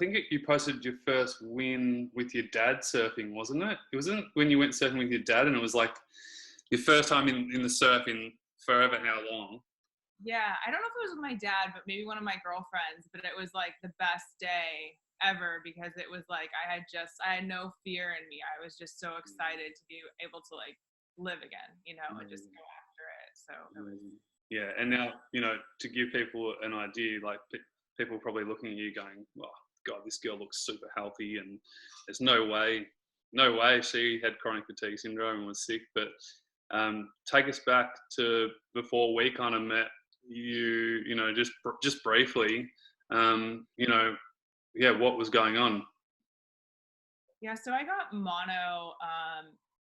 think you posted your first win with your dad surfing, wasn't it? It wasn't when you went surfing with your dad, and it was like your first time in the surf in forever how long? Yeah, I don't know if it was with my dad, but maybe one of my girlfriends, but it was like the best day ever because it was like I had no fear in me. I was just so excited to be able to like live again, and just go after it. So it was, Yeah, and now, to give people an idea, like people probably looking at you going, "Oh God, this girl looks super healthy," and there's no way she had chronic fatigue syndrome and was sick. But take us back to before we kind of met. Just briefly, what was going on? yeah, so I got mono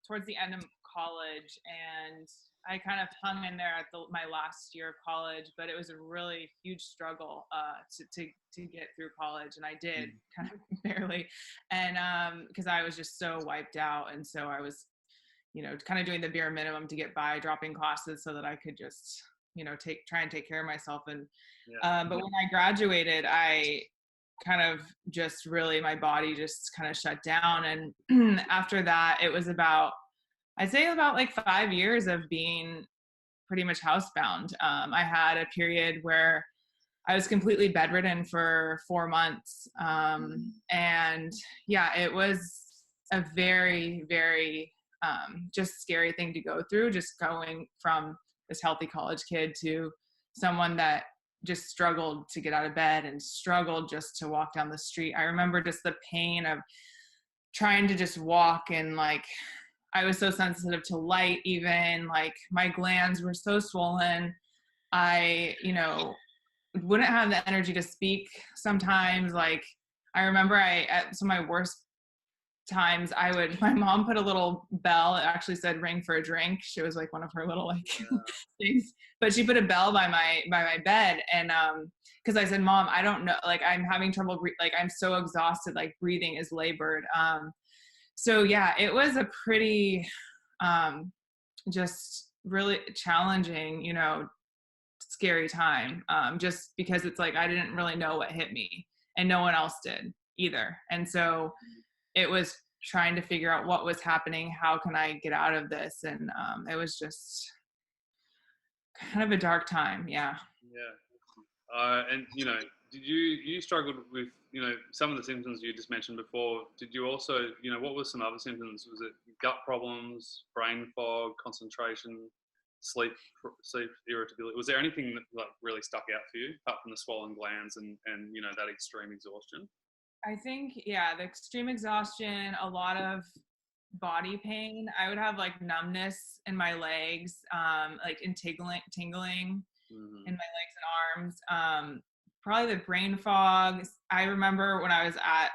towards the end of college, and I kind of hung in there at my last year of college, but it was a really huge struggle to get through college, and I did kind of barely, and because I was just so wiped out, and so I was, kind of doing the bare minimum to get by, dropping classes so that I could just, try and take care of myself, and but when I graduated, I kind of just really my body just kind of shut down, and after that it was I'd say about like 5 years of being pretty much housebound. I had a period where I was completely bedridden for 4 months. And yeah, it was a very, very just scary thing to go through, just going from this healthy college kid to someone that just struggled to get out of bed and struggled just to walk down the street. I remember just the pain of trying to just walk, and like I was so sensitive to light, even like my glands were so swollen. I, wouldn't have the energy to speak sometimes. Like I remember at some of my worst times, my mom put a little bell. It actually said ring for a drink. She was like one of her little like things, but she put a bell by my bed. And, cause I said, Mom, I don't know, like I'm having trouble, like I'm so exhausted, like breathing is labored. So yeah, it was a pretty, just really challenging, scary time. Just because it's like, I didn't really know what hit me and no one else did either. And so it was trying to figure out what was happening. How can I get out of this? And it was just kind of a dark time. Yeah. Yeah. And did you struggled with some of the symptoms you just mentioned before? Did you also what were some other symptoms? Was it gut problems, brain fog, concentration, sleep irritability? Was there anything that like really stuck out for you apart from the swollen glands and that extreme exhaustion? I think, yeah, the extreme exhaustion, a lot of body pain. I would have like numbness in my legs, like and tingling in my legs and arms. Probably the brain fog. I remember when I was at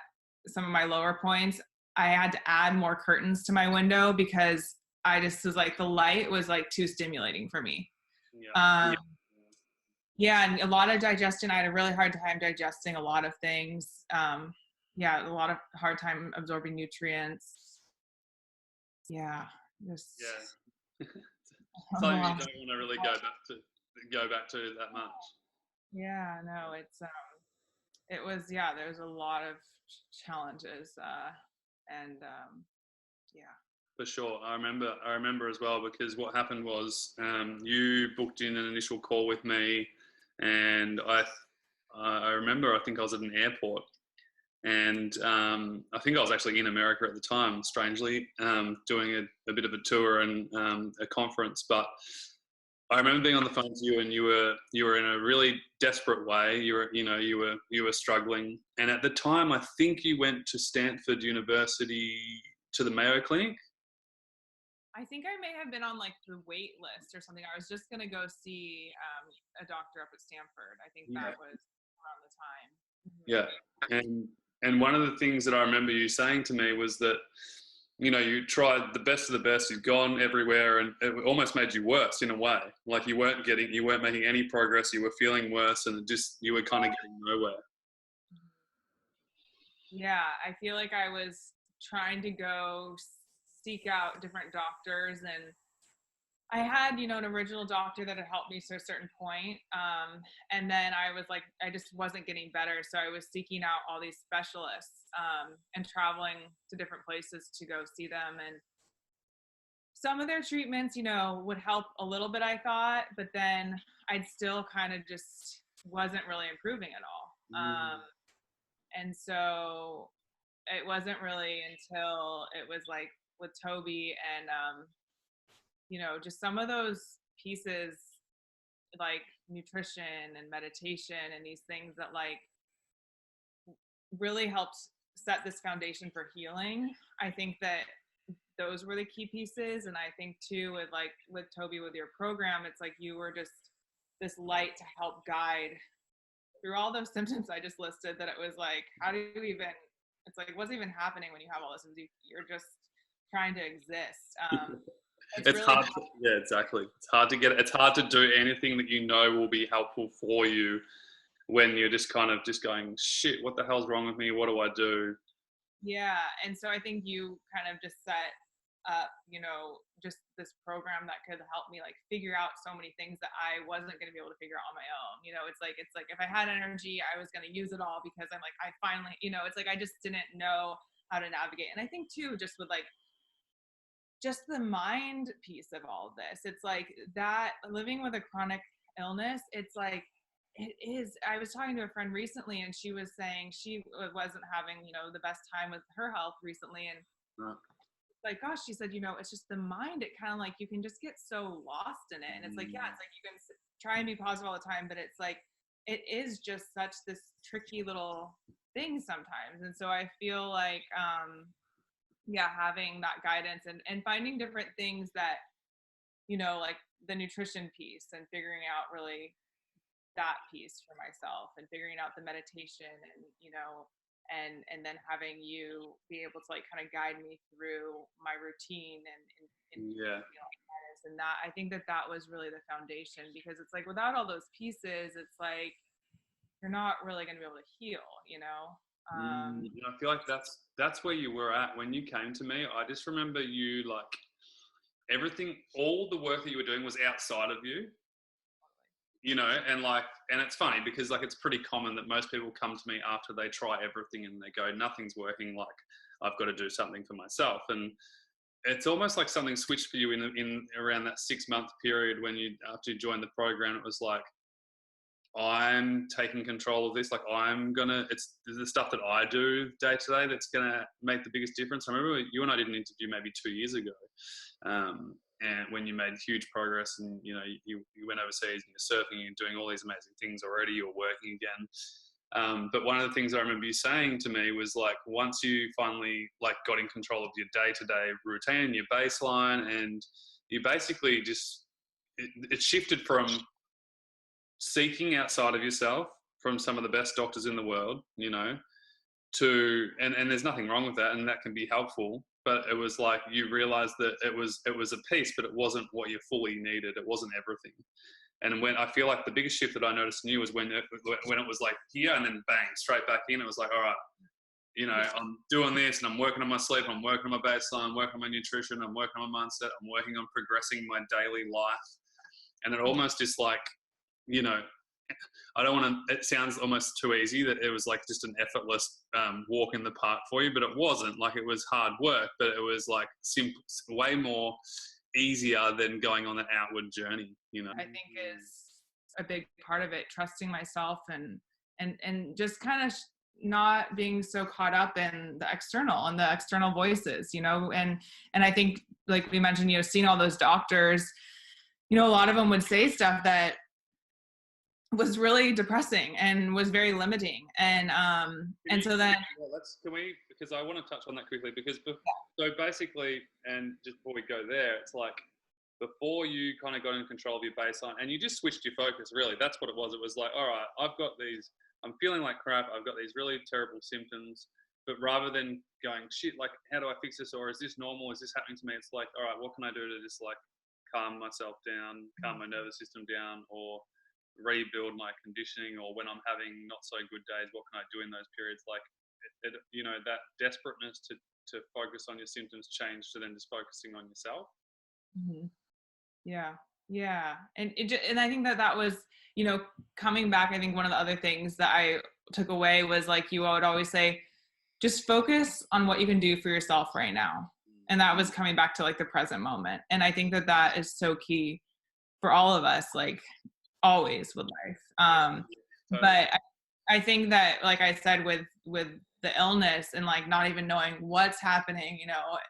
some of my lower points, I had to add more curtains to my window because I just was like, the light was like too stimulating for me. Yeah, and a lot of digestion. I had a really hard time digesting a lot of things. Yeah, a lot of hard time absorbing nutrients. Yeah, just Something you don't want to really go back to that much. Yeah, no, it was, yeah, there was a lot of challenges, and yeah. For sure. I remember as well, because what happened was you booked in an initial call with me, and I remember I think I was at an airport, and I think I was actually in America at the time, strangely, doing a bit of a tour and a conference. But I remember being on the phone to you, and you were in a really desperate way. You were struggling, and at the time, I think you went to Stanford University to the Mayo Clinic. I think I may have been on like the wait list or something. I was just gonna go see a doctor up at Stanford. I think that was around the time. Yeah, and one of the things that I remember you saying to me was that you tried the best of the best. You'd gone everywhere, and it almost made you worse in a way. Like you weren't making any progress. You were feeling worse, and you were kind of getting nowhere. Yeah, I feel like I was trying to go seek out different doctors, and I had, an original doctor that had helped me to a certain point. And then I was like, I just wasn't getting better. So I was seeking out all these specialists, and traveling to different places to go see them. And some of their treatments, would help a little bit, I thought, but then I'd still kind of just wasn't really improving at all. And so it wasn't really until it was like with Toby and, just some of those pieces like nutrition and meditation and these things that like really helped set this foundation for healing. I think that those were the key pieces. And I think too, with Toby, with your program, it's like you were just this light to help guide through all those symptoms I just listed, that it was like, how do you even, it's like, what's even happening when you have all this? You're just trying to exist. It's really hard yeah, exactly. It's hard to do anything that will be helpful for you when you're just kind of just going, shit, what the hell's wrong with me? What do I do? Yeah. And so I think you kind of just set up, just this program that could help me like figure out so many things that I wasn't going to be able to figure out on my own. It's like if I had energy, I was going to use it all because I'm like, I finally, it's like I just didn't know how to navigate. And I think too, just with like just the mind piece of all of this, it's like that living with a chronic illness, it's like it is. I was talking to a friend recently and she was saying she wasn't having, the best time with her health recently. And like, gosh, she said, it's just the mind. It kind of like, you can just get so lost in it. And it's like, yeah, it's like you can try and be positive all the time, but it's like, it is just such this tricky little thing sometimes. And so I feel like, having that guidance and finding different things that, like the nutrition piece and figuring out really that piece for myself and figuring out the meditation and, and then having you be able to like kind of guide me through my routine and and that, I think that was really the foundation, because it's like without all those pieces, it's like you're not really going to be able to heal. I feel like that's where you were at when you came to me. I just remember you like everything, all the work that you were doing was outside of you. And it's funny because like it's pretty common that most people come to me after they try everything and they go, nothing's working, like I've got to do something for myself. And it's almost like something switched for you in around that 6-month period after you joined the program. It was like, I'm taking control of this. Like it's the stuff that I do day to day that's gonna make the biggest difference. I remember you and I did an interview maybe 2 years ago, and when you made huge progress, and you went overseas and you're surfing and doing all these amazing things already. You're working again. But one of the things I remember you saying to me was like, once you finally like got in control of your day-to-day routine, your baseline, and you basically just it shifted from seeking outside of yourself from some of the best doctors in the world, to and there's nothing wrong with that, and that can be helpful, but it was like you realized that it was a piece, but it wasn't what you fully needed. It wasn't everything. And when I feel like the biggest shift that I noticed in you was when it was like here and then bang, straight back in. It was like, all right, I'm doing this and I'm working on my sleep, I'm working on my baseline, I'm working on my nutrition, I'm working on my mindset, I'm working on progressing my daily life. And it almost just like, I don't want to, it sounds almost too easy that it was like just an effortless walk in the park for you, but it wasn't. Like, it was hard work, but it was like simple, way more easier than going on an outward journey, I think is a big part of it, trusting myself and just kind of not being so caught up in the external and the external voices, and I think, like we mentioned, seeing all those doctors, a lot of them would say stuff that was really depressing and was very limiting. And so then because I want to touch on that quickly, because so basically, and just before we go there, it's like before you kind of got in control of your baseline and you just switched your focus, really, that's what it was. It was like, all right, I'm feeling like crap, I've got these really terrible symptoms, but rather than going, shit, like, how do I fix this? Or is this normal? Is this happening to me? It's like, all right, what can I do to just like calm myself down, calm my nervous system down, or rebuild my conditioning? Or when I'm having not so good days, what can I do in those periods? Like, that desperateness to focus on your symptoms changed to then just focusing on yourself. Mm-hmm. Yeah. Yeah. And I think that was, coming back, I think one of the other things that I took away was like, you would always say, just focus on what you can do for yourself right now. And that was coming back to like the present moment. And I think that is so key for all of us, like always with life. Totally. But I think that, like I said, with the illness and like not even knowing what's happening,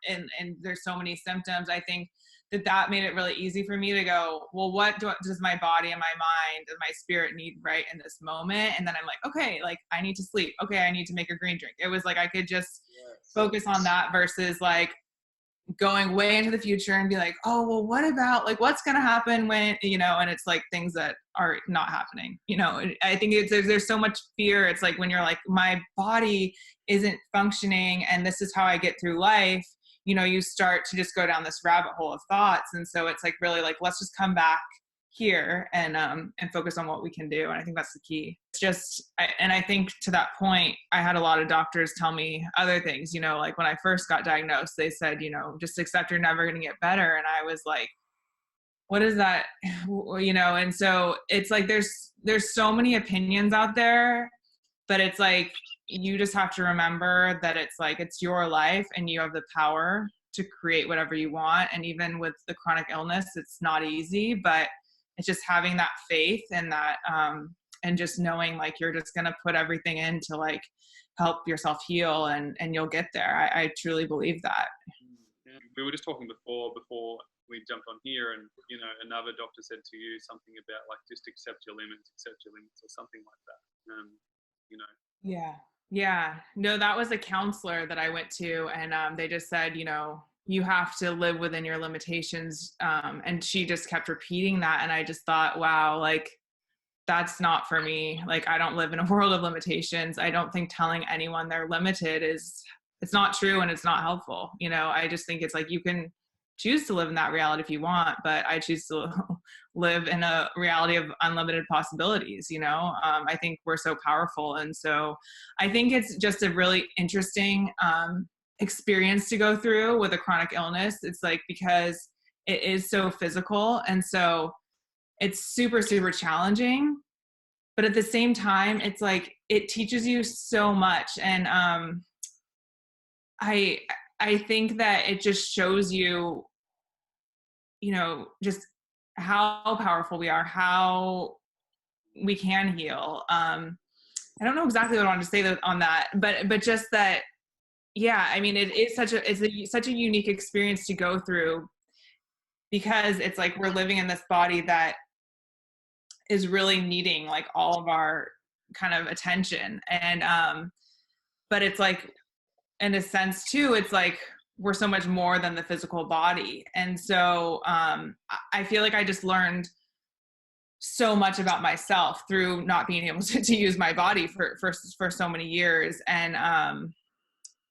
and there's so many symptoms, I think that made it really easy for me to go, well, what does my body and my mind and my spirit need right in this moment? And then I'm like, okay, like I need to sleep. Okay, I need to make a green drink. It was like I could just focus on that versus like going way into the future and be like, oh, well, what about like what's going to happen when, and it's like things that are not happening. I think there's so much fear. It's like when you're like, my body isn't functioning and this is how I get through life, you start to just go down this rabbit hole of thoughts. And so it's like really like, let's just come back here and focus on what we can do. And I think that's the key. It's just, I think to that point, I had a lot of doctors tell me other things, like when I first got diagnosed, they said, just accept you're never going to get better. And I was like, what is that? And so it's like, there's so many opinions out there, but it's like, you just have to remember that it's like, it's your life and you have the power to create whatever you want. And even with the chronic illness, it's not easy, but it's just having that faith and that, and just knowing like you're just going to put everything in to like help yourself heal and you'll get there. I truly believe that. Yeah. We were just talking before we jumped on here, and another doctor said to you something about like just accept your limits, or something like that. Yeah. No, that was a counselor that I went to, and they just said, you have to live within your limitations. And she just kept repeating that. And I just thought, wow, like that's not for me. Like, I don't live in a world of limitations. I don't think telling anyone they're limited it's not true and it's not helpful. I just think it's like, you can choose to live in that reality if you want, but I choose to live in a reality of unlimited possibilities. I think we're so powerful. And so I think it's just a really interesting, experience to go through with a chronic illness. It's like, because it is so physical. And so it's super, super challenging, but at the same time, it's like, it teaches you so much. And, I think that it just shows you, just how powerful we are, how we can heal. I don't know exactly what I wanted to say on that, but just that, yeah, I mean, it is such a unique experience to go through, because it's like we're living in this body that is really needing like all of our kind of attention. And, but it's like, in a sense too, it's like we're so much more than the physical body. And so I feel like I just learned so much about myself through not being able to use my body for so many years. And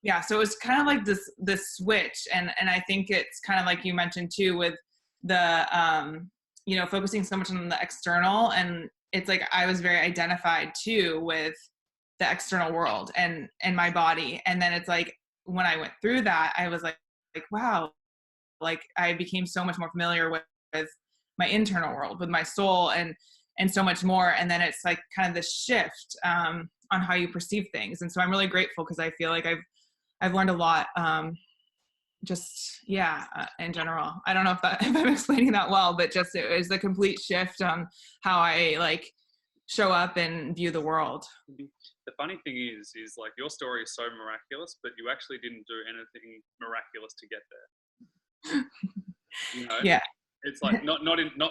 yeah, so it was kind of like this switch. And I think it's kind of like you mentioned too, with the focusing so much on the external. And it's like I was very identified too with the external world and my body. And then it's like, when I went through that, I was like, wow, like I became so much more familiar with my internal world, with my soul and so much more. And then it's like kind of this shift on how you perceive things. And so I'm really grateful, because I feel like I've learned a lot, in general. I don't know if I'm explaining that well, but just it was a complete shift on how I like show up and view the world. The funny thing is like your story is so miraculous, but you actually didn't do anything miraculous to get there. Yeah. It's like not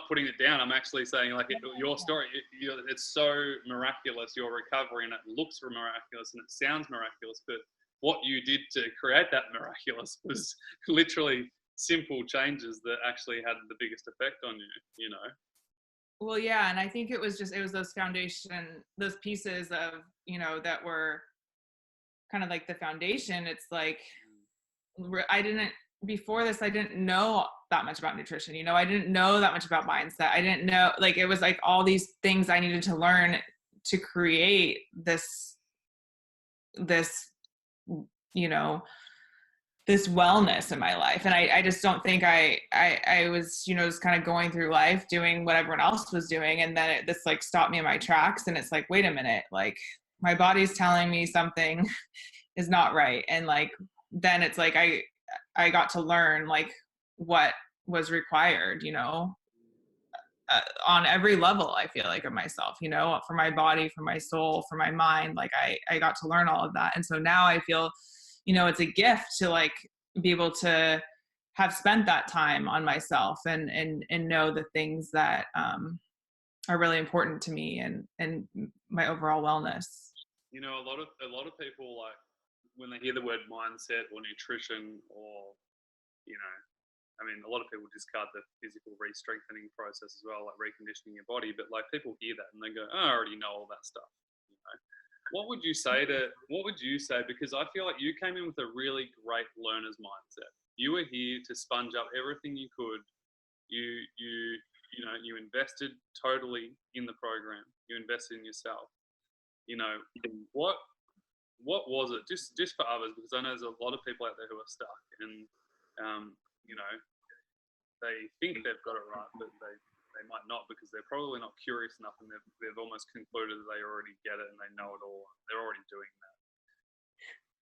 putting it down. I'm actually saying like your story, it's so miraculous, your recovery, and it looks miraculous and it sounds miraculous, but what you did to create that miraculous was literally simple changes that actually had the biggest effect on you. Well, yeah. And I think it was those those pieces of, that were kind of like the foundation. It's like, before this, I didn't know that much about nutrition. I didn't know that much about mindset. I didn't know, like, it was like all these things I needed to learn to create this, this wellness in my life. And I just don't think I was, just kind of going through life doing what everyone else was doing. And then this like stopped me in my tracks. And it's like, wait a minute, like my body's telling me something is not right. And like, then it's like, I got to learn like what was required, on every level, I feel like, of myself, for my body, for my soul, for my mind. Like I got to learn all of that. And so now I feel, it's a gift to like be able to have spent that time on myself and know the things that are really important to me and my overall wellness. A lot of people, like when they hear the word mindset or nutrition or, a lot of people discard the physical re-strengthening process as well, like reconditioning your body. But like people hear that and they go, "Oh, I already know all that stuff." What would you say? Because I feel like you came in with a really great learner's mindset. You were here to sponge up everything you could. You invested totally in the program. You invested in yourself. What was it? Just for others, because I know there's a lot of people out there who are stuck and they think they've got it right, but they might not, because they're probably not curious enough, and they've almost concluded that they already get it and they know it all. They're already doing that.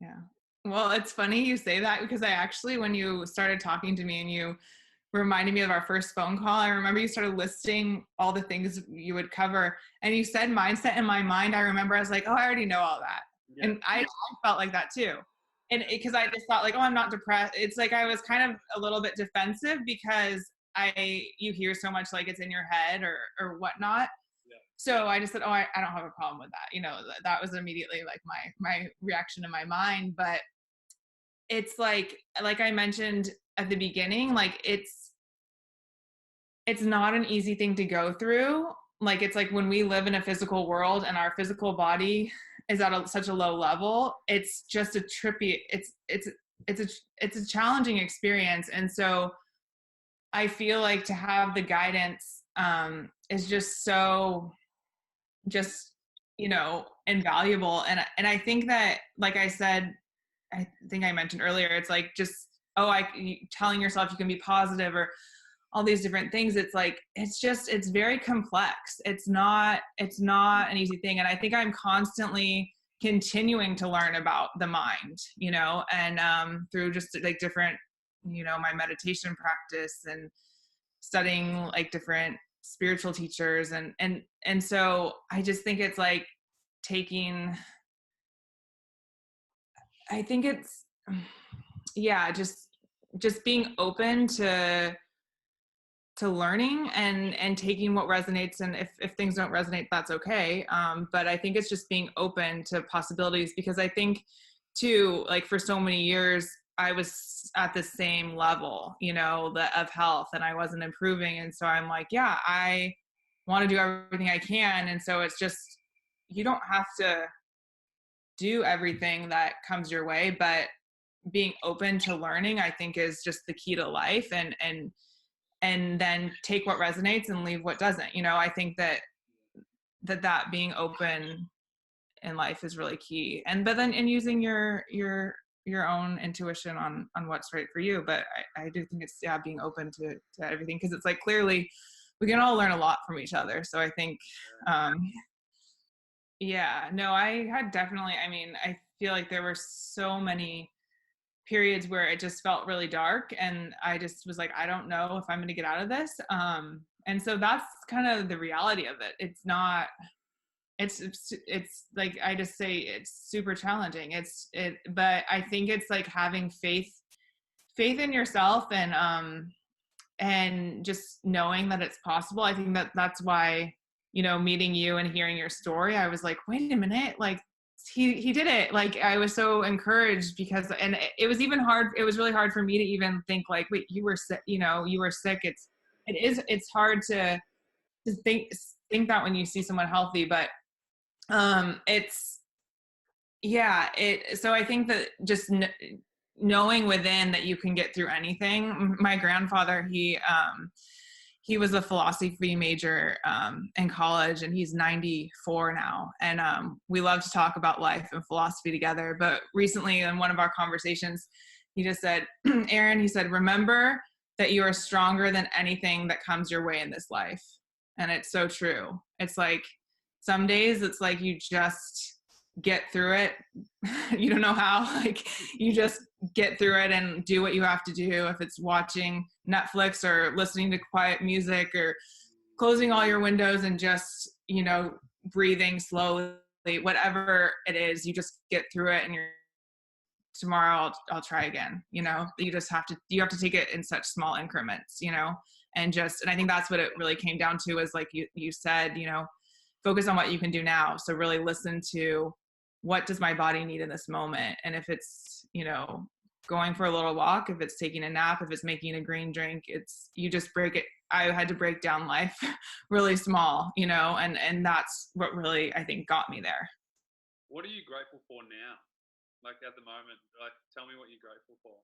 Yeah. Well, it's funny you say that, because I actually, when you started talking to me and you reminded me of our first phone call, I remember you started listing all the things you would cover, and you said mindset. In my mind, I remember I was like, oh, I already know all that. Yeah. And I felt like that too. And because I just thought like, oh, I'm not depressed. It's like I was kind of a little bit defensive because you hear so much like it's in your head or whatnot. Yeah. So I just said, oh, I don't have a problem with that. That was immediately like my reaction in my mind. But it's like I mentioned at the beginning, like it's not an easy thing to go through. Like it's like when we live in a physical world and our physical body is at such a low level, it's just a trippy, it's a challenging experience. And so I feel like to have the guidance is just so invaluable. And I think that, like I said, I think I mentioned earlier, it's like just, telling yourself you can be positive or all these different things. It's like, it's very complex. It's not an easy thing. And I think I'm constantly continuing to learn about the mind, and through just like different, my meditation practice and studying like different spiritual teachers. And so I just think it's like I think it's, just being open to learning and taking what resonates. And if things don't resonate, that's okay. But I think it's just being open to possibilities, because I think too, like for so many years, I was at the same level, of health, and I wasn't improving. And so I'm like, yeah, I want to do everything I can. And so it's just, you don't have to do everything that comes your way, but being open to learning, I think, is just the key to life. And then take what resonates and leave what doesn't. I think that being open in life is really key. But then in using your own intuition on what's right for you. But I do think it's being open to everything, because it's like clearly we can all learn a lot from each other. So I think I had definitely, I feel like there were so many periods where it just felt really dark, and I just was like, I don't know if I'm going to get out of this. And so that's kind of the reality of it. It's not, it's like, I just say it's super challenging. But I think it's like having faith in yourself and just knowing that it's possible. I think that's why, meeting you and hearing your story, I was like, wait a minute, like, he did it. Like, I was so encouraged, because, and it was even hard. It was really hard for me to even think like, wait, you were sick, you were sick. It's hard to think that when you see someone healthy, but so I think that just knowing within that you can get through anything. My grandfather, he was a philosophy major in college, and he's 94 now. And we love to talk about life and philosophy together. But recently, in one of our conversations, He just said, Erin, he said, remember that you are stronger than anything that comes your way in this life. And it's so true. It's like some days it's like you just get through it. You don't know how, like you just get through it and do what you have to do. If it's watching Netflix or listening to quiet music or closing all your windows and just, you know, breathing slowly, whatever it is, you just get through it and you're tomorrow I'll try again. You know, you have to take it in such small increments, you know, and I think that's what it really came down to is like you said, you know, focus on what you can do now. So really listen to what does my body need in this moment. And if it's, you know, going for a little walk, if it's taking a nap, if it's making a green drink, you just break it. I had to break down life really small, you know, and that's what really, I think, got me there. What are you grateful for now? Like at the moment, like tell me what you're grateful for.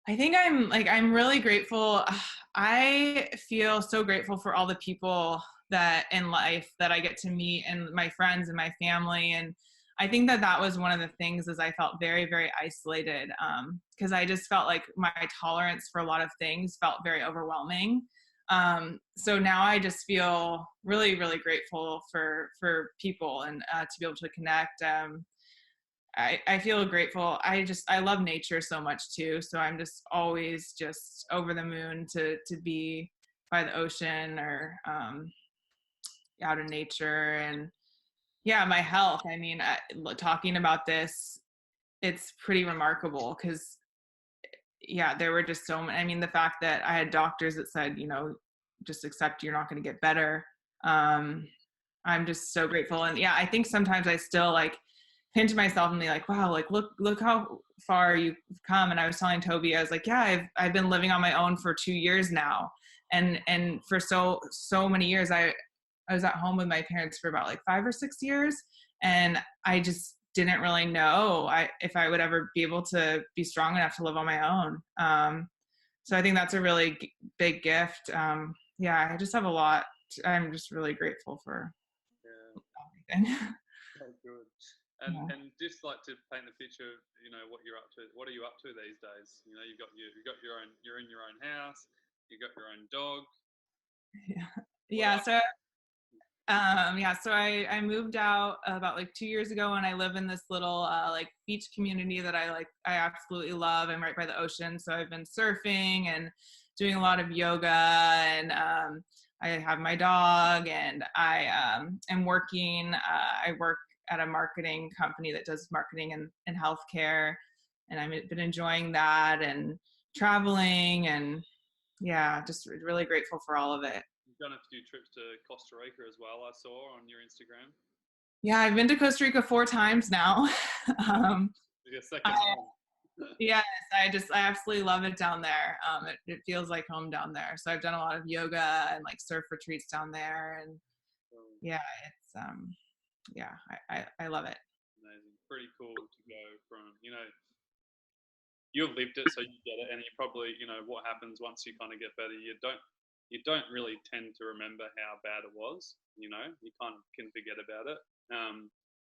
I think I'm really grateful. I feel so grateful for all the people that in life that I get to meet and my friends and my family. And I think that was one of the things is I felt very, very isolated because I just felt like my tolerance for a lot of things felt very overwhelming. So now I just feel really, really grateful for people and to be able to connect. I feel grateful. I love nature so much too. So I'm just always just over the moon to be by the ocean or out in nature. And yeah, my health. I mean, talking about this, it's pretty remarkable because yeah, there were just so many. I mean, the fact that I had doctors that said, you know, just accept you're not going to get better. I'm just so grateful. And yeah, I think sometimes I still like pinch myself and be like, wow, like look how far you've come. And I was telling Toby, I was like, yeah, I've been living on my own for 2 years now. And for so many years, I was at home with my parents for about like 5 or 6 years. And I just didn't really know if I would ever be able to be strong enough to live on my own. So I think that's a really big gift. Yeah, I just have a lot. I'm just really grateful for everything. That's good. And just like to paint the picture of, you know, what you're up to. What are you up to these days? You know, you've got your own. You're in your own house. You got your own dog. Yeah. So I moved out about like 2 years ago, and I live in this little like beach community that I absolutely love. I'm right by the ocean, so I've been surfing and doing a lot of yoga, and I have my dog, and I am working. I work at a marketing company that does marketing and healthcare, and I've been enjoying that and traveling, and yeah, just really grateful for all of it. You've done a few trips to Costa Rica as well, I saw on your Instagram. Yeah, I've been to Costa Rica 4 times now. Your second home. Yes, I absolutely love it down there. It feels like home down there. So I've done a lot of yoga and like surf retreats down there, and yeah, it's yeah, I love it. Amazing, pretty cool to go from, you know, you've lived it, so you get it, and you probably, you know, what happens once you kind of get better, you don't really tend to remember how bad it was. You know, you kind of can forget about it.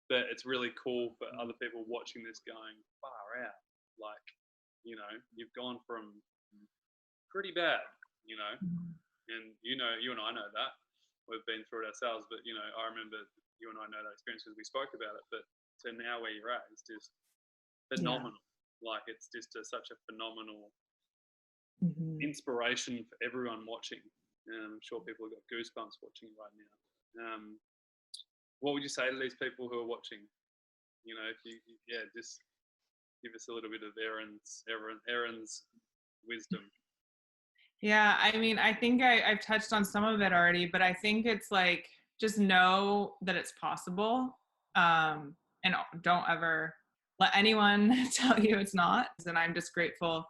But it's really cool for other people watching this going, far out. Like, you know, you've gone from pretty bad, you know, and you know, you and I know that. We've been through it ourselves, but, you know, I remember you and I know that experience because we spoke about it. But to now where you're at is just phenomenal. Yeah. Like, it's just such a phenomenal inspiration for everyone watching. I'm sure people have got goosebumps watching right now. What would you say to these people who are watching? You know, if you just give us a little bit of Erin's wisdom. Yeah, I mean, I think I've touched on some of it already, but I think it's like, just know that it's possible, and don't ever let anyone tell you it's not. And I'm just grateful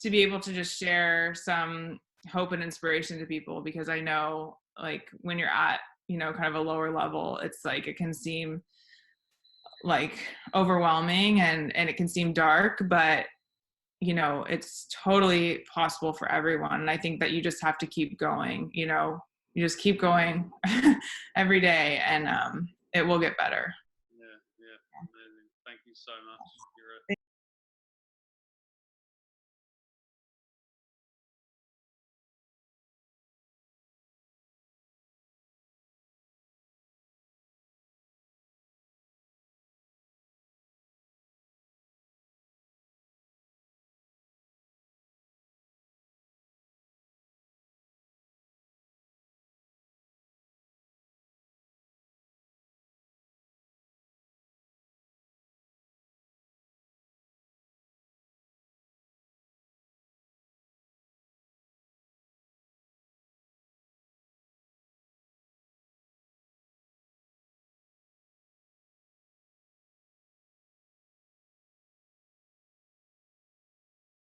to be able to just share some hope and inspiration to people, because I know, like, when you're at, you know, kind of a lower level, it's like, it can seem like overwhelming and it can seem dark, but you know, it's totally possible for everyone. And I think that you just have to keep going, you know, you just keep going every day, and it will get better. Yeah. Amazing. Thank you so much.